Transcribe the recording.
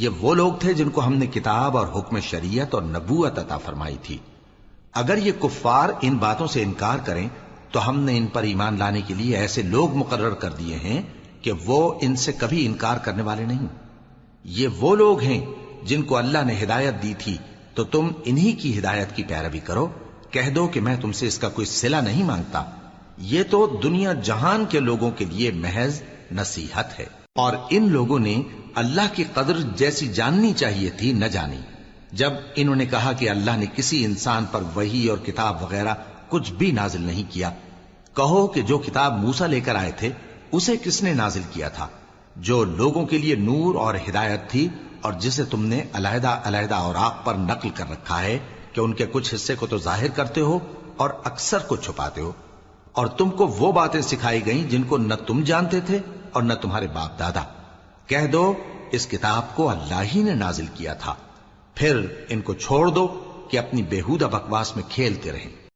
یہ وہ لوگ تھے جن کو ہم نے کتاب اور حکم شریعت اور نبوت عطا فرمائی تھی۔ اگر یہ کفار ان باتوں سے انکار کریں تو ہم نے ان پر ایمان لانے کے لیے ایسے لوگ مقرر کر دیے ہیں کہ وہ ان سے کبھی انکار کرنے والے نہیں۔ یہ وہ لوگ ہیں جن کو اللہ نے ہدایت دی تھی، تو تم انہی کی ہدایت کی پیروی کرو۔ کہہ دو کہ میں تم سے اس کا کوئی صلہ نہیں مانگتا، یہ تو دنیا جہان کے لوگوں کے لیے محض نصیحت ہے۔ اور ان لوگوں نے اللہ کی قدر جیسی جاننی چاہیے تھی نہ جانی۔ جب انہوں نے کہا کہ اللہ نے کسی انسان پر وحی اور کتاب وغیرہ کچھ بھی نازل نہیں کیا، کہو کہ جو کتاب موسیٰ لے کر آئے تھے اسے کس نے نازل کیا تھا، جو لوگوں کے لیے نور اور ہدایت تھی، اور جسے تم نے علیحدہ علیحدہ اوراق پر نقل کر رکھا ہے کہ ان کے کچھ حصے کو تو ظاہر کرتے ہو اور اکثر کو چھپاتے ہو۔ اور تم کو وہ باتیں سکھائی گئیں جن کو نہ تم جانتے تھے اور نہ تمہارے باپ دادا۔ کہہ دو اس کتاب کو اللہ ہی نے نازل کیا تھا، پھر ان کو چھوڑ دو کہ اپنی بیہودہ بکواس میں کھیلتے رہیں۔